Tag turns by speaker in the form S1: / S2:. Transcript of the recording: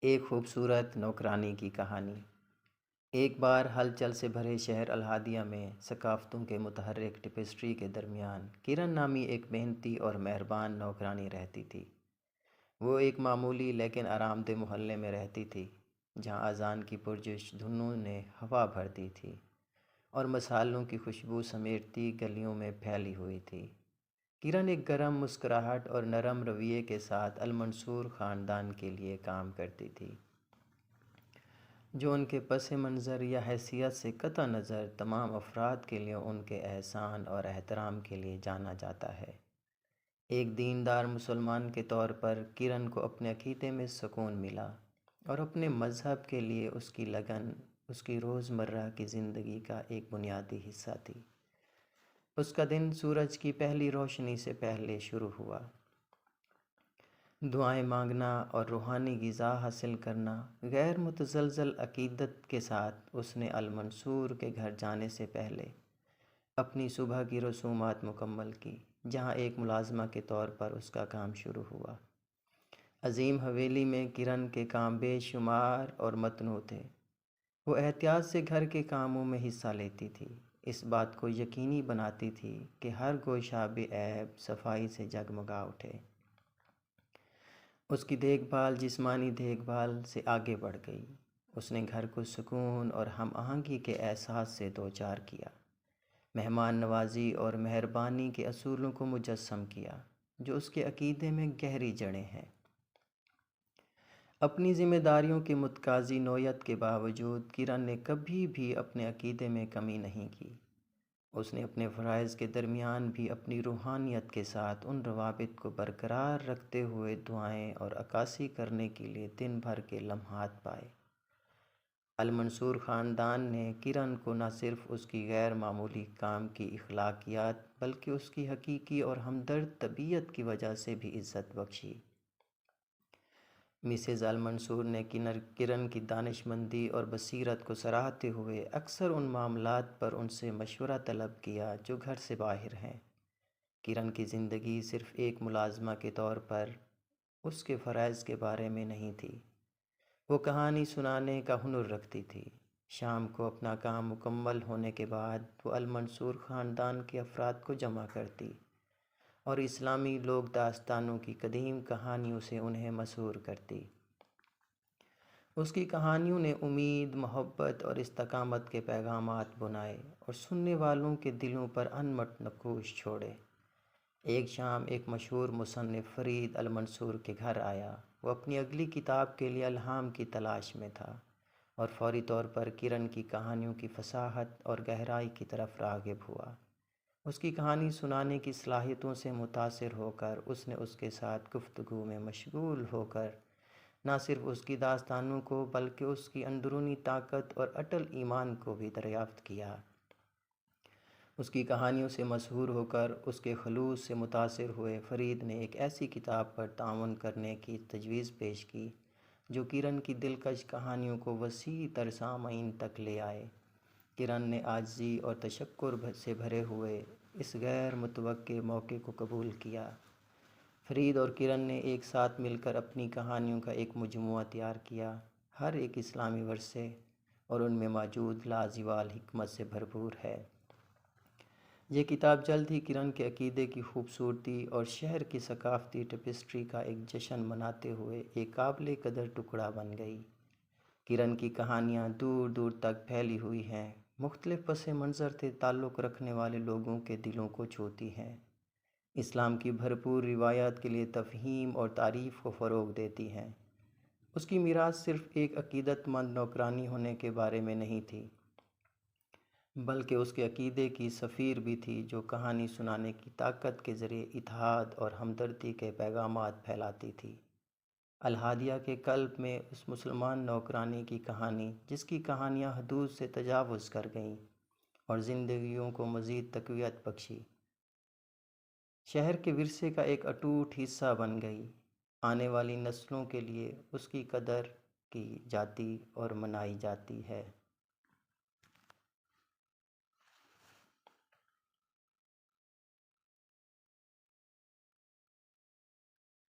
S1: ایک خوبصورت نوکرانی کی کہانی۔ ایک بار ہلچل سے بھرے شہر الہادیہ میں ثقافتوں کے متحرک ٹیپسٹری کے درمیان کرن نامی ایک محنتی اور مہربان نوکرانی رہتی تھی۔ وہ ایک معمولی لیکن آرام دہ محلے میں رہتی تھی، جہاں اذان کی پرجش دھنوں نے ہوا بھر دی تھی اور مصالحوں کی خوشبو سمیٹتی گلیوں میں پھیلی ہوئی تھی۔ کرن ایک گرم مسکراہٹ اور نرم رویے کے ساتھ المنصور خاندان کے لیے کام کرتی تھی، جو ان کے پس منظر یا حیثیت سے قطع نظر تمام افراد کے لیے ان کے احسان اور احترام کے لیے جانا جاتا ہے۔ ایک دیندار مسلمان کے طور پر کرن کو اپنے عقیدے میں سکون ملا، اور اپنے مذہب کے لیے اس کی لگن اس کی روزمرہ کی زندگی کا ایک بنیادی حصہ تھی۔ اس کا دن سورج کی پہلی روشنی سے پہلے شروع ہوا۔ دعائیں مانگنا اور روحانی غذا حاصل کرنا غیر متزلزل عقیدت کے ساتھ اس نے المنصور کے گھر جانے سے پہلے اپنی صبح کی رسومات مکمل کی، جہاں ایک ملازمہ کے طور پر اس کا کام شروع ہوا۔ عظیم حویلی میں کرن کے کام بے شمار اور متنوع تھے۔ وہ احتیاط سے گھر کے کاموں میں حصہ لیتی تھی، اس بات کو یقینی بناتی تھی کہ ہر گوشہ بے عیب صفائی سے جگمگا اٹھے۔ اس کی دیکھ بھال جسمانی دیکھ بھال سے آگے بڑھ گئی۔ اس نے گھر کو سکون اور ہم آہنگی کے احساس سے دوچار کیا، مہمان نوازی اور مہربانی کے اصولوں کو مجسم کیا، جو اس کے عقیدے میں گہری جڑیں ہیں۔ اپنی ذمہ داریوں کے متقاضی نوعیت کے باوجود کرن نے کبھی بھی اپنے عقیدے میں کمی نہیں کی۔ اس نے اپنے فرائض کے درمیان بھی اپنی روحانیت کے ساتھ ان روابط کو برقرار رکھتے ہوئے دعائیں اور عکاسی کرنے کے لیے دن بھر کے لمحات پائے۔ المنصور خاندان نے کرن کو نہ صرف اس کی غیر معمولی کام کی اخلاقیات بلکہ اس کی حقیقی اور ہمدرد طبیعت کی وجہ سے بھی عزت بخشی۔ مسز المنصور نے کرن کی دانشمندی اور بصیرت کو سراہتے ہوئے اکثر ان معاملات پر ان سے مشورہ طلب کیا جو گھر سے باہر ہیں۔ کرن کی زندگی صرف ایک ملازمہ کے طور پر اس کے فرائض کے بارے میں نہیں تھی، وہ کہانی سنانے کا ہنر رکھتی تھی۔ شام کو اپنا کام مکمل ہونے کے بعد وہ المنصور خاندان کے افراد کو جمع کرتی اور اسلامی لوک داستانوں کی قدیم کہانیوں سے انہیں مسحور کرتی۔ اس کی کہانیوں نے امید، محبت اور استقامت کے پیغامات بنائے اور سننے والوں کے دلوں پر انمٹ نقوش چھوڑے۔ ایک شام ایک مشہور مصنف فرید المنصور کے گھر آیا۔ وہ اپنی اگلی کتاب کے لیے الہام کی تلاش میں تھا اور فوری طور پر کرن کی کہانیوں کی فصاحت اور گہرائی کی طرف راغب ہوا۔ اس کی کہانی سنانے کی صلاحیتوں سے متاثر ہو کر اس نے اس کے ساتھ گفتگو میں مشغول ہو کر نہ صرف اس کی داستانوں کو بلکہ اس کی اندرونی طاقت اور اٹل ایمان کو بھی دریافت کیا۔ اس کی کہانیوں سے مسحور ہو کر اس کے خلوص سے متاثر ہوئے فرید نے ایک ایسی کتاب پر تعاون کرنے کی تجویز پیش کی جو کرن کی دلکش کہانیوں کو وسیع تر سامعین تک لے آئے۔ کرن نے عاجزی اور تشکر سے بھرے ہوئے اس غیر متوقع موقع کو قبول کیا۔ فرید اور کرن نے ایک ساتھ مل کر اپنی کہانیوں کا ایک مجموعہ تیار کیا، ہر ایک اسلامی ورثے اور ان میں موجود لازوال حکمت سے بھرپور ہے۔ یہ کتاب جلد ہی کرن کے عقیدے کی خوبصورتی اور شہر کی ثقافتی ٹیپسٹری کا ایک جشن مناتے ہوئے ایک قابل قدر ٹکڑا بن گئی۔ کرن کی کہانیاں دور دور تک پھیلی ہوئی ہیں، مختلف پس منظر سے تعلق رکھنے والے لوگوں کے دلوں کو چھوتی ہیں، اسلام کی بھرپور روایات کے لیے تفہیم اور تعریف کو فروغ دیتی ہیں۔ اس کی میراث صرف ایک عقیدت مند نوکرانی ہونے کے بارے میں نہیں تھی، بلکہ اس کے عقیدے کی سفیر بھی تھی جو کہانی سنانے کی طاقت کے ذریعے اتحاد اور ہمدردی کے پیغامات پھیلاتی تھی۔ الہادیہ کے قلب میں اس مسلمان نوکرانی کی کہانی، جس کی کہانیاں حدود سے تجاوز کر گئیں اور زندگیوں کو مزید تقویت بخشی، شہر کے ورثے کا ایک اٹوٹ حصہ بن گئی۔ آنے والی نسلوں کے لیے اس کی قدر کی جاتی اور منائی جاتی ہے۔